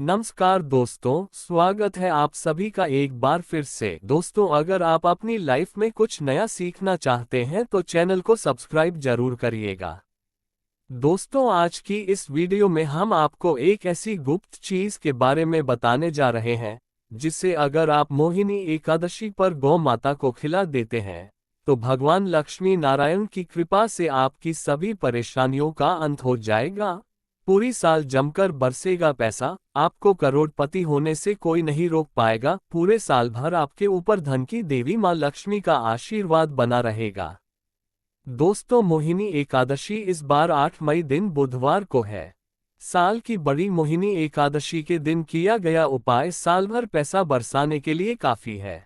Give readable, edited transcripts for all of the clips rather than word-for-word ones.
नमस्कार दोस्तों, स्वागत है आप सभी का एक बार फिर से। दोस्तों, अगर आप अपनी लाइफ में कुछ नया सीखना चाहते हैं तो चैनल को सब्सक्राइब जरूर करिएगा। दोस्तों, आज की इस वीडियो में हम आपको एक ऐसी गुप्त चीज के बारे में बताने जा रहे हैं जिसे अगर आप मोहिनी एकादशी पर गौ माता को खिला देते हैं तो भगवान लक्ष्मी नारायण की कृपा से आपकी सभी परेशानियों का अंत हो जाएगा। पूरी साल जमकर बरसेगा पैसा, आपको करोड़पति होने से कोई नहीं रोक पाएगा। पूरे साल भर आपके ऊपर धन की देवी मां लक्ष्मी का आशीर्वाद बना रहेगा। दोस्तों, मोहिनी एकादशी इस बार 8 मई दिन बुधवार को है। साल की बड़ी मोहिनी एकादशी के दिन किया गया उपाय साल भर पैसा बरसाने के लिए काफी है।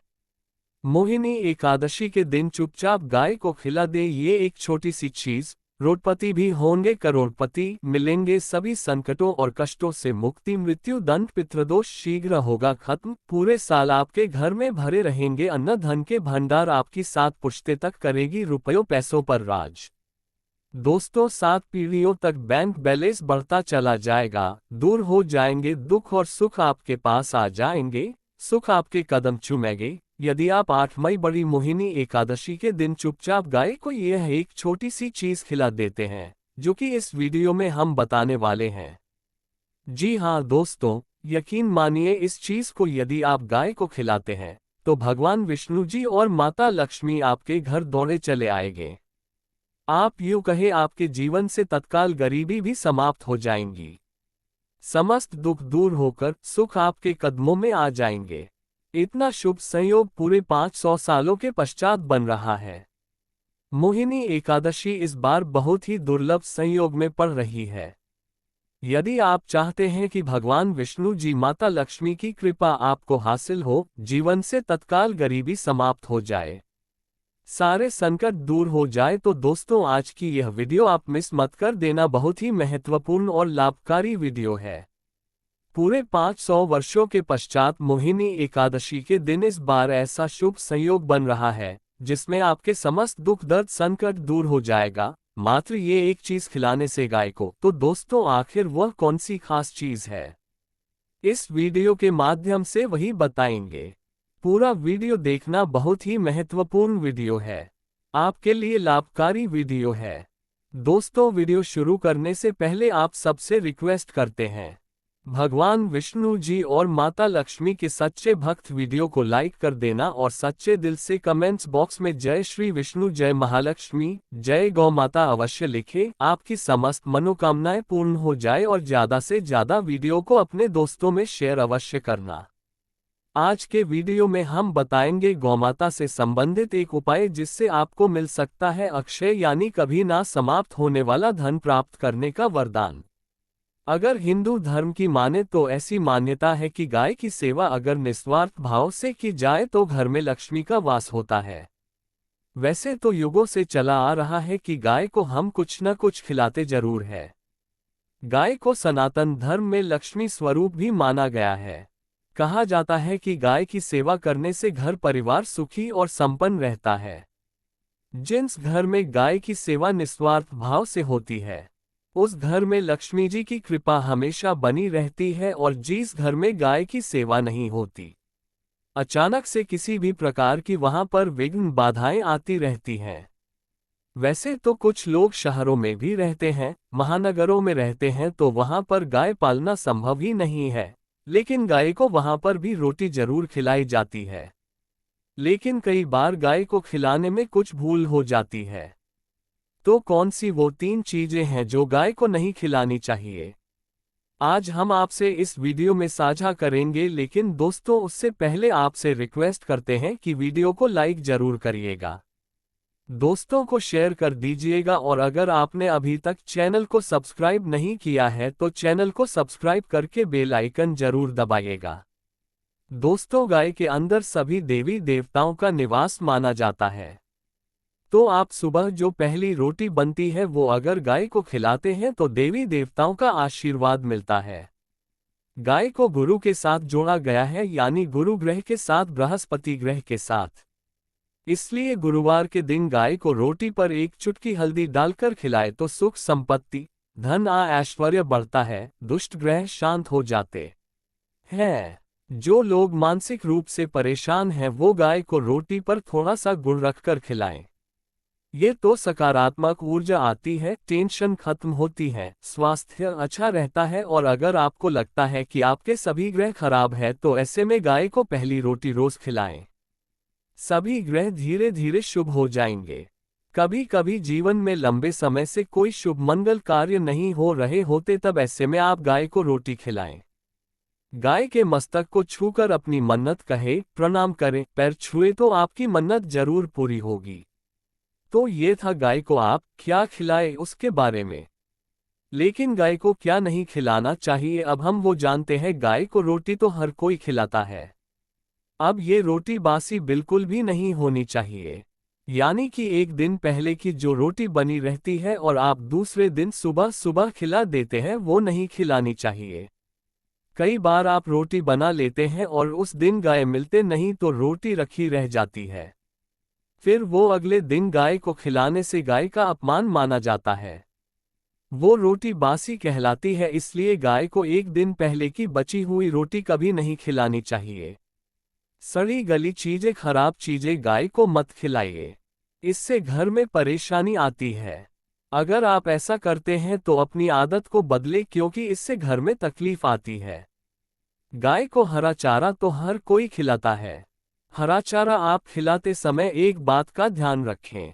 मोहिनी एकादशी के दिन चुपचाप गाय को खिला दे ये एक छोटी सी चीज, करोड़पति भी होंगे करोड़पति, मिलेंगे सभी संकटों और कष्टों से मुक्ति, मृत्यु दंड पितृदोष शीघ्र होगा खत्म। पूरे साल आपके घर में भरे रहेंगे अन्न धन के भंडार, आपकी 7 पुश्ते तक करेगी रुपयों पैसों पर राज। दोस्तों, 7 पीढ़ियों तक बैंक बैलेंस बढ़ता चला जाएगा, दूर हो जाएंगे दुख और सुख आपके पास आ जाएंगे, सुख आपके कदम चूमेंगे। यदि आप 8 मई बड़ी मोहिनी एकादशी के दिन चुपचाप गाय को यह एक छोटी सी चीज खिला देते हैं जो कि इस वीडियो में हम बताने वाले हैं। जी हाँ दोस्तों, यकीन मानिए, इस चीज को यदि आप गाय को खिलाते हैं तो भगवान विष्णु जी और माता लक्ष्मी आपके घर दौड़े चले आएंगे। आप यूं कहे आपके जीवन से तत्काल गरीबी भी समाप्त हो जाएंगी, समस्त दुख दूर होकर सुख आपके कदमों में आ जाएंगे। इतना शुभ संयोग पूरे 500 सालों के पश्चात बन रहा है। मोहिनी एकादशी इस बार बहुत ही दुर्लभ संयोग में पड़ रही है। यदि आप चाहते हैं कि भगवान विष्णु जी माता लक्ष्मी की कृपा आपको हासिल हो, जीवन से तत्काल गरीबी समाप्त हो जाए, सारे संकट दूर हो जाए, तो दोस्तों आज की यह वीडियो आप मिस मत कर देना। बहुत ही महत्वपूर्ण और लाभकारी वीडियो है। पूरे 500 वर्षों के पश्चात मोहिनी एकादशी के दिन इस बार ऐसा शुभ संयोग बन रहा है जिसमें आपके समस्त दुख दर्द संकट दूर हो जाएगा, मात्र ये एक चीज खिलाने से गाय को। तो दोस्तों, आखिर वह कौन सी खास चीज है, इस वीडियो के माध्यम से वही बताएंगे। पूरा वीडियो देखना, बहुत ही महत्वपूर्ण वीडियो है, आपके लिए लाभकारी वीडियो है। दोस्तों, वीडियो शुरू करने से पहले आप सबसे रिक्वेस्ट करते हैं, भगवान विष्णु जी और माता लक्ष्मी के सच्चे भक्त वीडियो को लाइक कर देना और सच्चे दिल से कमेंट्स बॉक्स में जय श्री विष्णु, जय महालक्ष्मी, जय गौ माता अवश्य लिखें। आपकी समस्त मनोकामनाएं पूर्ण हो जाए और ज्यादा से ज्यादा वीडियो को अपने दोस्तों में शेयर अवश्य करना। आज के वीडियो में हम बताएंगे गौमाता से संबंधित एक उपाय जिससे आपको मिल सकता है अक्षय यानी कभी ना समाप्त होने वाला धन प्राप्त करने का वरदान। अगर हिंदू धर्म की माने तो ऐसी मान्यता है कि गाय की सेवा अगर निस्वार्थ भाव से की जाए तो घर में लक्ष्मी का वास होता है। वैसे तो युगों से चला आ रहा है कि गाय को हम कुछ न कुछ खिलाते जरूर है। गाय को सनातन धर्म में लक्ष्मी स्वरूप भी माना गया है। कहा जाता है कि गाय की सेवा करने से घर परिवार सुखी और संपन्न रहता है। जिस घर में गाय की सेवा निस्वार्थ भाव से होती है उस घर में लक्ष्मी जी की कृपा हमेशा बनी रहती है, और जिस घर में गाय की सेवा नहीं होती, अचानक से किसी भी प्रकार की वहां पर विघ्न बाधाएं आती रहती हैं। वैसे तो कुछ लोग शहरों में भी रहते हैं, महानगरों में रहते हैं, तो वहां पर गाय पालना संभव ही नहीं है, लेकिन गाय को वहां पर भी रोटी जरूर खिलाई जाती है। लेकिन कई बार गाय को खिलाने में कुछ भूल हो जाती है। तो कौन सी वो 3 चीजें हैं जो गाय को नहीं खिलानी चाहिए, आज हम आपसे इस वीडियो में साझा करेंगे। लेकिन दोस्तों, उससे पहले आपसे रिक्वेस्ट करते हैं कि वीडियो को लाइक जरूर करिएगा, दोस्तों को शेयर कर दीजिएगा, और अगर आपने अभी तक चैनल को सब्सक्राइब नहीं किया है तो चैनल को सब्सक्राइब करके बेल आइकन जरूर दबाइएगा। दोस्तों, गाय के अंदर सभी देवी देवताओं का निवास माना जाता है, तो आप सुबह जो पहली रोटी बनती है वो अगर गाय को खिलाते हैं तो देवी देवताओं का आशीर्वाद मिलता है। गाय को गुरु के साथ जोड़ा गया है, यानी गुरु ग्रह के साथ, बृहस्पति ग्रह के साथ। इसलिए गुरुवार के दिन गाय को रोटी पर एक चुटकी हल्दी डालकर खिलाए तो सुख संपत्ति, धन ऐश्वर्य बढ़ता है, दुष्ट ग्रह शांत हो जाते। है। जो लोग मानसिक रूप से परेशान हैं वो गाय को रोटी पर थोड़ा सा गुड़ रखकर खिलाएं। ये तो सकारात्मक ऊर्जा आती है, टेंशन खत्म होती है, स्वास्थ्य अच्छा रहता है। और अगर आपको लगता है कि आपके सभी ग्रह खराब है तो ऐसे में गाय को पहली रोटी रोज खिलाएं। सभी ग्रह धीरे धीरे शुभ हो जाएंगे। कभी कभी जीवन में लंबे समय से कोई शुभ मंगल कार्य नहीं हो रहे होते, तब ऐसे में आप गाय को रोटी खिलाएं। गाय के मस्तक को छूकर अपनी मन्नत कहे, प्रणाम करें, पैर छुए तो आपकी मन्नत जरूर पूरी होगी। तो ये था गाय को आप क्या खिलाए उसके बारे में। लेकिन गाय को क्या नहीं खिलाना चाहिए, अब हम वो जानते हैं। गाय को रोटी तो हर कोई खिलाता है। अब ये रोटी बासी बिल्कुल भी नहीं होनी चाहिए। यानी कि एक दिन पहले की जो रोटी बनी रहती है और आप दूसरे दिन सुबह सुबह खिला देते हैं, वो नहीं खिलानी चाहिए। कई बार आप रोटी बना लेते हैं और उस दिन गाय मिलते नहीं तो रोटी रखी रह जाती है। फिर वो अगले दिन गाय को खिलाने से गाय का अपमान माना जाता है। वो रोटी बासी कहलाती है, इसलिए गाय को एक दिन पहले की बची हुई रोटी कभी नहीं खिलानी चाहिए। सड़ी गली चीजें, खराब चीजें गाय को मत खिलाइए। इससे घर में परेशानी आती है। अगर आप ऐसा करते हैं तो अपनी आदत को बदले, क्योंकि इससे घर में तकलीफ आती है। गाय को हरा चारा तो हर कोई खिलाता है। हरा चारा आप खिलाते समय एक बात का ध्यान रखें।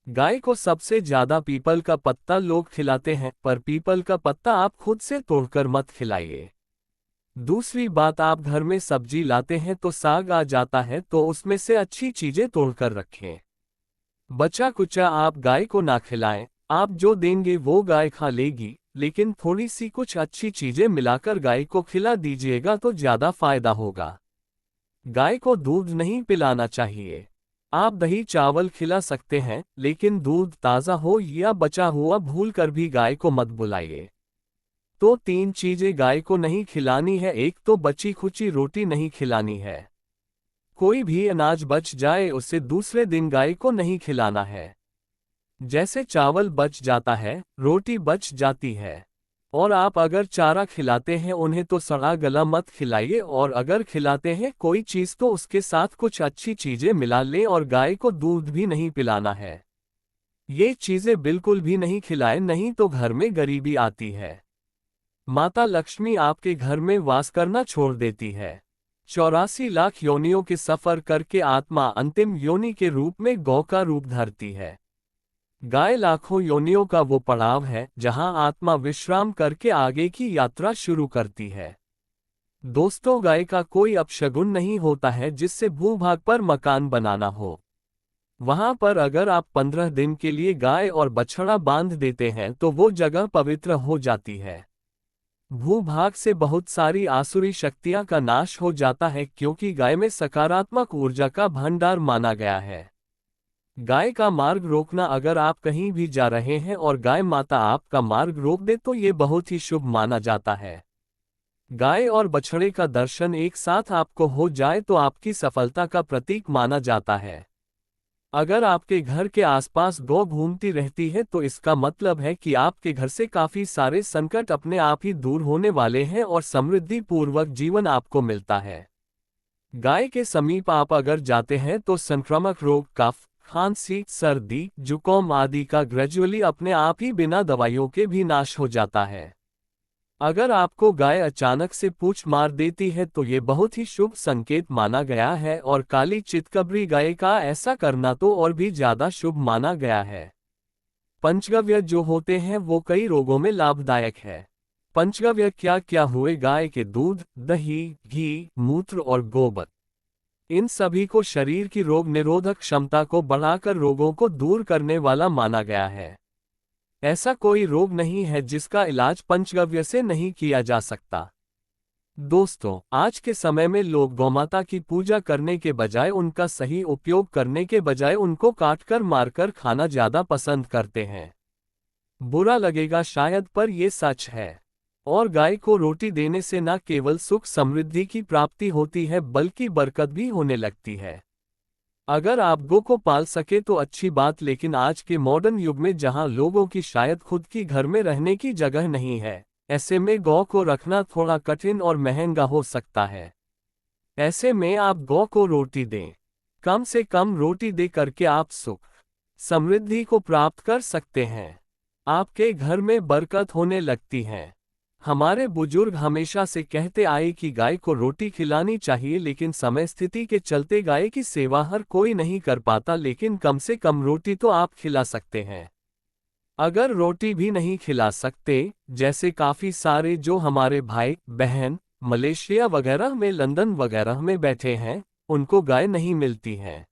गाय को सबसे ज्यादा पीपल का पत्ता लोग खिलाते हैं, पर पीपल का पत्ता आप खुद से तोड़कर मत खिलाइए। दूसरी बात, आप घर में सब्जी लाते हैं तो साग आ जाता है तो उसमें से अच्छी चीजें तोड़कर रखें। बचा कुचा आप गाय को ना खिलाएं। आप जो देंगे वो गाय खा लेगी, लेकिन थोड़ी सी कुछ अच्छी चीजें मिलाकर गाय को खिला दीजिएगा तो ज्यादा फायदा होगा। गाय को दूध नहीं पिलाना चाहिए। आप दही चावल खिला सकते हैं, लेकिन दूध ताज़ा हो या बचा हुआ भूलकर भी गाय को मत बुलाइए। तो 3 चीजें गाय को नहीं खिलानी है। एक तो बची खुची रोटी नहीं खिलानी है। कोई भी अनाज बच जाए उसे दूसरे दिन गाय को नहीं खिलाना है। जैसे चावल बच जाता है, रोटी बच जाती है। और आप अगर चारा खिलाते हैं उन्हें तो सड़ा गला मत खिलाइए, और अगर खिलाते हैं कोई चीज़ तो उसके साथ कुछ अच्छी चीज़ें मिला लें। और गाय को दूध भी नहीं पिलाना है। ये चीज़ें बिल्कुल भी नहीं खिलाएं, नहीं तो घर में गरीबी आती है। माता लक्ष्मी आपके घर में वास करना छोड़ देती है। 84 लाख योनियों के सफर करके आत्मा अंतिम योनि के रूप में गौ का रूप धरती है। गाय लाखों योनियों का वो पड़ाव है जहां आत्मा विश्राम करके आगे की यात्रा शुरू करती है। दोस्तों, गाय का कोई अपशगुन नहीं होता है जिससे भूभाग पर मकान बनाना हो। वहां पर अगर आप 15 दिन के लिए गाय और बछड़ा बांध देते हैं तो वो जगह पवित्र हो जाती है। भूभाग से बहुत सारी आसुरी शक्तियां का नाश हो जाता है, क्योंकि गाय में सकारात्मक ऊर्जा का भंडार माना गया है। गाय का मार्ग रोकना, अगर आप कहीं भी जा रहे हैं और गाय माता आपका मार्ग रोक दे तो ये बहुत ही शुभ माना जाता है। गाय और बछड़े का दर्शन एक साथ आपको हो जाए तो आपकी सफलता का प्रतीक माना जाता है। अगर आपके घर के आसपास गौ घूमती रहती है तो इसका मतलब है कि आपके घर से काफी सारे संकट अपने आप ही दूर होने वाले हैं और समृद्धि पूर्वक जीवन आपको मिलता है। गाय के समीप आप अगर जाते हैं तो संक्रामक रोग, कफ, खांसी, सर्दी, जुकाम आदि का ग्रेजुअली अपने आप ही बिना दवाइयों के भी नाश हो जाता है। अगर आपको गाय अचानक से पूंछ मार देती है तो ये बहुत ही शुभ संकेत माना गया है, और काली चितकबरी गाय का ऐसा करना तो और भी ज्यादा शुभ माना गया है। पंचगव्य जो होते हैं वो कई रोगों में लाभदायक है। पंचगव्य क्या क्या हुए? गाय के दूध, दही, घी, मूत्र और गोबर। इन सभी को शरीर की रोग निरोधक क्षमता को बढ़ाकर रोगों को दूर करने वाला माना गया है। ऐसा कोई रोग नहीं है जिसका इलाज पंचगव्य से नहीं किया जा सकता। दोस्तों, आज के समय में लोग गौमाता की पूजा करने के बजाय, उनका सही उपयोग करने के बजाय उनको काटकर मारकर खाना ज्यादा पसंद करते हैं। बुरा लगेगा शायद, पर ये सच है। और गाय को रोटी देने से न केवल सुख समृद्धि की प्राप्ति होती है बल्कि बरकत भी होने लगती है। अगर आप गौ को पाल सके तो अच्छी बात, लेकिन आज के मॉडर्न युग में जहां लोगों की शायद खुद की घर में रहने की जगह नहीं है, ऐसे में गौ को रखना थोड़ा कठिन और महंगा हो सकता है। ऐसे में आप गौ को रोटी दें। कम से कम रोटी दे करके आप सुख समृद्धि को प्राप्त कर सकते हैं। आपके घर में बरकत होने लगती है। हमारे बुजुर्ग हमेशा से कहते आए कि गाय को रोटी खिलानी चाहिए, लेकिन समय स्थिति के चलते गाय की सेवा हर कोई नहीं कर पाता, लेकिन कम से कम रोटी तो आप खिला सकते हैं। अगर रोटी भी नहीं खिला सकते, जैसे काफी सारे जो हमारे भाई बहन मलेशिया वगैरह में, लंदन वगैरह में बैठे हैं, उनको गाय नहीं मिलती है।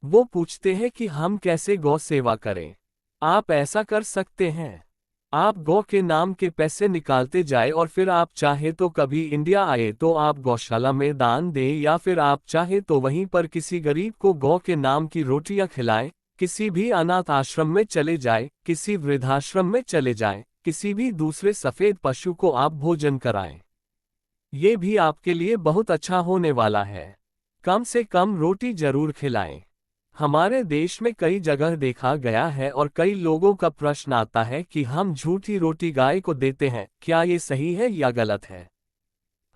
वो पूछते हैं कि हम कैसे गौ सेवा करें। आप ऐसा कर सकते हैं। आप गौ के नाम के पैसे निकालते जाए और फिर आप चाहे तो कभी इंडिया आए तो आप गौशाला में दान दें, या फिर आप चाहे तो वहीं पर किसी गरीब को गौ के नाम की रोटियां खिलाएं। किसी भी अनाथ आश्रम में चले जाए, किसी वृद्धाश्रम में चले जाएं, किसी भी दूसरे सफेद पशु को आप भोजन कराएं। ये भी आपके लिए बहुत अच्छा होने वाला है। कम से कम रोटी जरूर खिलाएं। हमारे देश में कई जगह देखा गया है और कई लोगों का प्रश्न आता है कि हम झूठी रोटी गाय को देते हैं, क्या ये सही है या गलत है?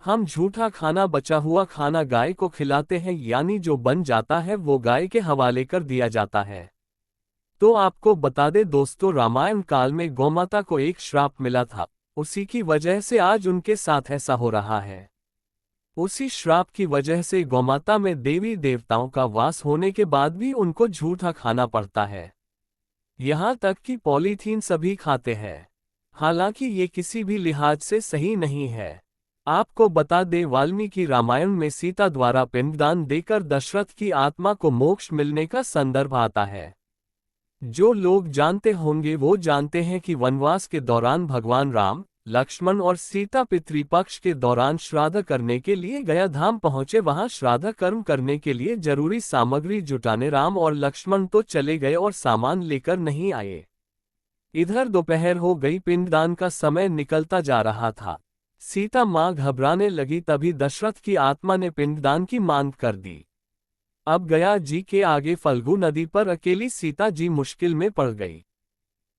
हम झूठा खाना, बचा हुआ खाना गाय को खिलाते हैं, यानी जो बन जाता है वो गाय के हवाले कर दिया जाता है। तो आपको बता दे दोस्तों, रामायण काल में गौमाता को एक श्राप मिला था। उसी की वजह से आज उनके साथ ऐसा हो रहा है। उसी श्राप की वजह से गौमाता में देवी देवताओं का वास होने के बाद भी उनको झूठा खाना पड़ता है। यहाँ तक कि पॉलीथीन सभी खाते हैं। हालांकि ये किसी भी लिहाज से सही नहीं है। आपको बता दे, वाल्मीकि रामायण में सीता द्वारा पिंडदान देकर दशरथ की आत्मा को मोक्ष मिलने का संदर्भ आता है। जो लोग जानते होंगे वो जानते हैं कि वनवास के दौरान भगवान राम, लक्ष्मण और सीता पितृपक्ष के दौरान श्राद्ध करने के लिए गया धाम पहुंचे। वहां श्राद्ध कर्म करने के लिए जरूरी सामग्री जुटाने राम और लक्ष्मण तो चले गए और सामान लेकर नहीं आए। इधर दोपहर हो गई, पिंडदान का समय निकलता जा रहा था। सीता मां घबराने लगी, तभी दशरथ की आत्मा ने पिंडदान की मांग कर दी। अब गया जी के आगे फल्गु नदी पर अकेली सीता जी मुश्किल में पड़ गई।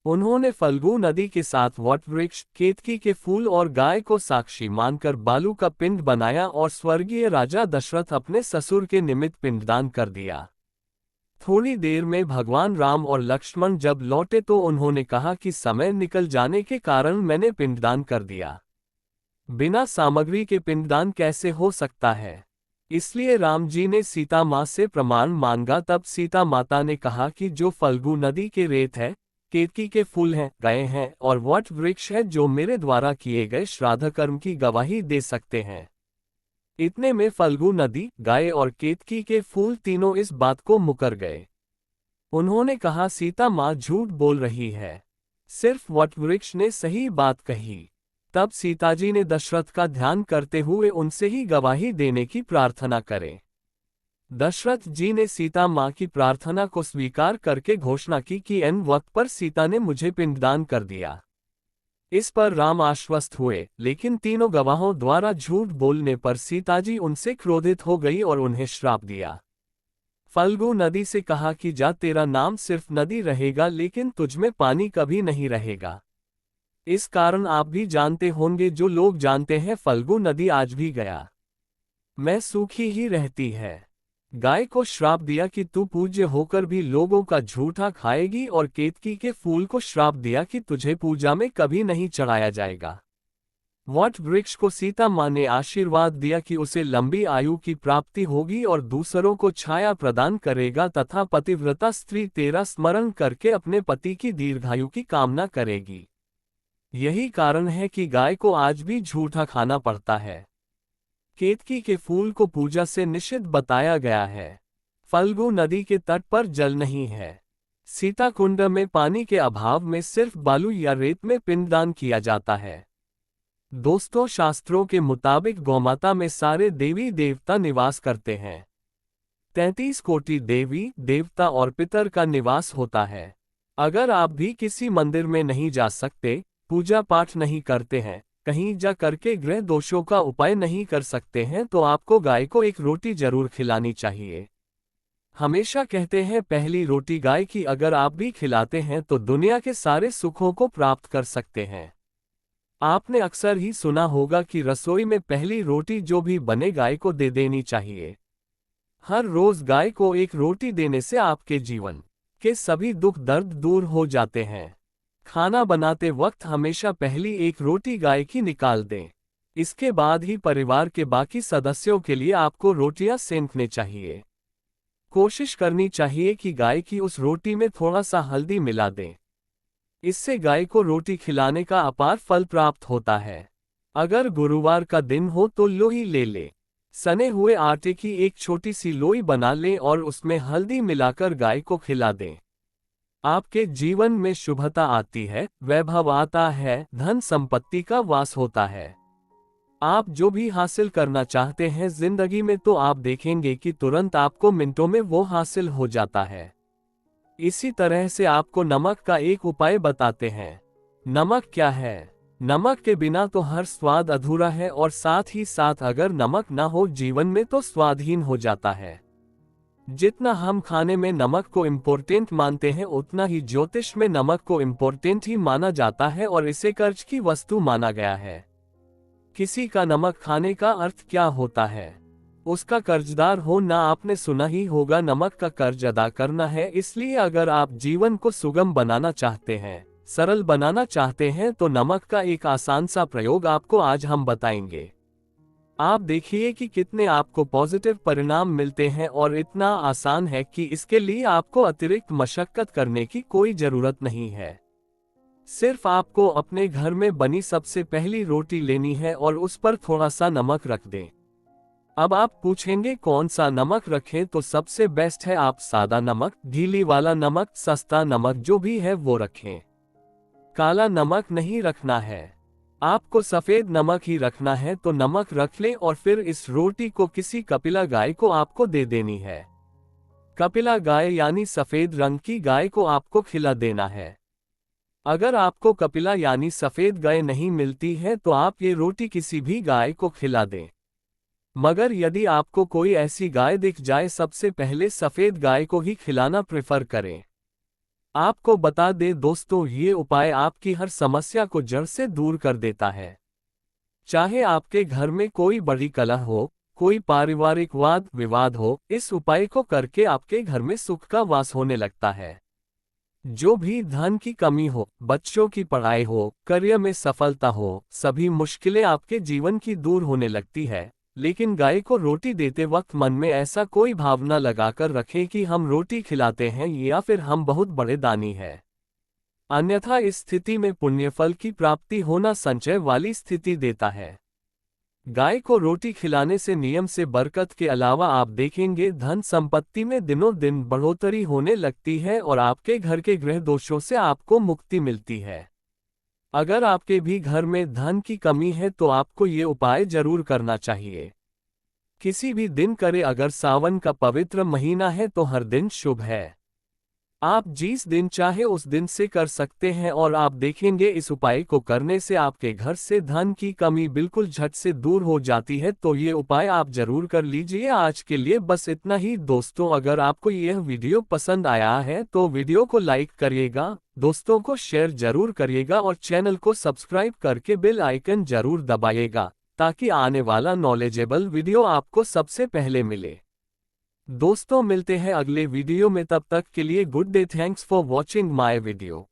उन्होंने फल्गु नदी के साथ वटवृक्ष, केतकी के फूल और गाय को साक्षी मानकर बालू का पिंड बनाया और स्वर्गीय राजा दशरथ अपने ससुर के निमित्त पिंडदान कर दिया। थोड़ी देर में भगवान राम और लक्ष्मण जब लौटे तो उन्होंने कहा कि समय निकल जाने के कारण मैंने पिंडदान कर दिया। बिना सामग्री के पिंडदान कैसे हो सकता है? इसलिए राम जी ने सीता माँ से प्रमाण मांगा। तब सीता माता ने कहा कि जो फल्गु नदी के रेत है, केतकी के फूल हैं, गाय हैं और वट वृक्ष है, जो मेरे द्वारा किए गए श्राद्ध कर्म की गवाही दे सकते हैं। इतने में फल्गु नदी, गाय और केतकी के फूल तीनों इस बात को मुकर गए। उन्होंने कहा, सीता माँ झूठ बोल रही है, सिर्फ वट वृक्ष ने सही बात कही। तब सीताजी ने दशरथ का ध्यान करते हुए उनसे ही गवाही देने की प्रार्थना करे। दशरथ जी ने सीता माँ की प्रार्थना को स्वीकार करके घोषणा की कि एन वक्त पर सीता ने मुझे पिंडदान कर दिया। इस पर राम आश्वस्त हुए, लेकिन तीनों गवाहों द्वारा झूठ बोलने पर सीताजी उनसे क्रोधित हो गई और उन्हें श्राप दिया। फल्गु नदी से कहा कि जा, तेरा नाम सिर्फ नदी रहेगा, लेकिन तुझमें पानी कभी नहीं रहेगा। इस कारण आप भी जानते होंगे, जो लोग जानते हैं, फल्गु नदी आज भी गया में सूखी ही रहती है। गाय को श्राप दिया कि तू पूज्य होकर भी लोगों का झूठा खाएगी, और केतकी के फूल को श्राप दिया कि तुझे पूजा में कभी नहीं चढ़ाया जाएगा। वट वृक्ष को सीता माँ ने आशीर्वाद दिया कि उसे लंबी आयु की प्राप्ति होगी और दूसरों को छाया प्रदान करेगा, तथा पतिव्रता स्त्री तेरा स्मरण करके अपने पति की दीर्घायु की कामना करेगी। यही कारण है कि गाय को आज भी झूठा खाना पड़ता है। केतकी के फूल को पूजा से निषिद्ध बताया गया है। फल्गु नदी के तट पर जल नहीं है। सीता कुंड में पानी के अभाव में सिर्फ बालू या रेत में पिंडदान किया जाता है। दोस्तों, शास्त्रों के मुताबिक गौमाता में सारे देवी देवता निवास करते हैं। 33 कोटि देवी देवता और पितर का निवास होता है। अगर आप भी किसी मंदिर में नहीं जा सकते, पूजा पाठ नहीं करते हैं, कहीं जा करके ग्रह दोषों का उपाय नहीं कर सकते हैं, तो आपको गाय को एक रोटी जरूर खिलानी चाहिए। हमेशा कहते हैं पहली रोटी गाय की अगर आप भी खिलाते हैं तो दुनिया के सारे सुखों को प्राप्त कर सकते हैं। आपने अक्सर ही सुना होगा कि रसोई में पहली रोटी जो भी बने गाय को दे देनी चाहिए। हर रोज गाय को एक रोटी देने से आपके जीवन के सभी दुख दर्द दूर हो जाते हैं। खाना बनाते वक्त हमेशा पहली एक रोटी गाय की निकाल दें। इसके बाद ही परिवार के बाकी सदस्यों के लिए आपको रोटियां सेंकने चाहिए। कोशिश करनी चाहिए कि गाय की उस रोटी में थोड़ा सा हल्दी मिला दें। इससे गाय को रोटी खिलाने का अपार फल प्राप्त होता है। अगर गुरुवार का दिन हो तो लोई ले ले। सने हुए आटे की एक छोटी सी लोई बना लें और उसमें हल्दी मिलाकर गाय को खिला दें। आपके जीवन में शुभता आती है, वैभव आता है, धन संपत्ति का वास होता है। आप जो भी हासिल करना चाहते हैं जिंदगी में तो आप देखेंगे कि तुरंत आपको मिनटों में वो हासिल हो जाता है। इसी तरह से आपको नमक का एक उपाय बताते हैं। नमक क्या है? नमक के बिना तो हर स्वाद अधूरा है और साथ ही साथ अगर नमक ना हो जीवन में तो स्वादहीन हो जाता है। जितना हम खाने में नमक को इम्पोर्टेंट मानते हैं उतना ही ज्योतिष में नमक को इम्पोर्टेंट ही माना जाता है और इसे कर्ज की वस्तु माना गया है। किसी का नमक खाने का अर्थ क्या होता है? उसका कर्जदार हो ना। आपने सुना ही होगा नमक का कर्ज अदा करना है। इसलिए अगर आप जीवन को सुगम बनाना चाहते हैं, सरल बनाना चाहते हैं तो नमक का एक आसान सा प्रयोग आपको आज हम बताएंगे। आप देखिए कि कितने आपको पॉजिटिव परिणाम मिलते हैं और इतना आसान है कि इसके लिए आपको अतिरिक्त मशक्कत करने की कोई जरूरत नहीं है। सिर्फ आपको अपने घर में बनी सबसे पहली रोटी लेनी है और उस पर थोड़ा सा नमक रख दें। अब आप पूछेंगे कौन सा नमक रखें, तो सबसे बेस्ट है आप सादा नमक, ढीली वाला नमक, सस्ता नमक जो भी है वो रखें। काला नमक नहीं रखना है, आपको सफेद नमक ही रखना है। तो नमक रख लें और फिर इस रोटी को किसी कपिला गाय को आपको दे देनी है। कपिला गाय यानी सफेद रंग की गाय को आपको खिला देना है। अगर आपको कपिला यानी सफेद गाय नहीं मिलती है तो आप ये रोटी किसी भी गाय को खिला दें। मगर यदि आपको कोई ऐसी गाय दिख जाए सबसे पहले सफेद गाय को ही खिलाना प्रेफर करें। आपको बता दें दोस्तों, ये उपाय आपकी हर समस्या को जड़ से दूर कर देता है। चाहे आपके घर में कोई बड़ी कलह हो, कोई पारिवारिक वाद विवाद हो, इस उपाय को करके आपके घर में सुख का वास होने लगता है। जो भी धन की कमी हो, बच्चों की पढ़ाई हो, करियर में सफलता हो, सभी मुश्किलें आपके जीवन की दूर होने लगती है। लेकिन गाय को रोटी देते वक्त मन में ऐसा कोई भावना लगाकर रखें कि हम रोटी खिलाते हैं या फिर हम बहुत बड़े दानी हैं। अन्यथा इस स्थिति में पुण्यफल की प्राप्ति होना संचय वाली स्थिति देता है। गाय को रोटी खिलाने से नियम से बरकत के अलावा आप देखेंगे धन संपत्ति में दिनों दिन बढ़ोतरी होने लगती है और आपके घर के ग्रह दोषों से आपको मुक्ति मिलती है। अगर आपके भी घर में धन की कमी है तो आपको ये उपाय जरूर करना चाहिए। किसी भी दिन करें, अगर सावन का पवित्र महीना है तो हर दिन शुभ है। आप जिस दिन चाहे उस दिन से कर सकते हैं और आप देखेंगे इस उपाय को करने से आपके घर से धन की कमी बिल्कुल झट से दूर हो जाती है। तो ये उपाय आप जरूर कर लीजिए। आज के लिए बस इतना ही दोस्तों। अगर आपको यह वीडियो पसंद आया है तो वीडियो को लाइक करिएगा, दोस्तों को शेयर जरूर करिएगा और चैनल को सब्सक्राइब करके बेल आइकन जरूर दबाइएगा ताकि आने वाला नॉलेजेबल वीडियो आपको सबसे पहले मिले। दोस्तों मिलते हैं अगले वीडियो में, तब तक के लिए good day. Thanks for watching my video.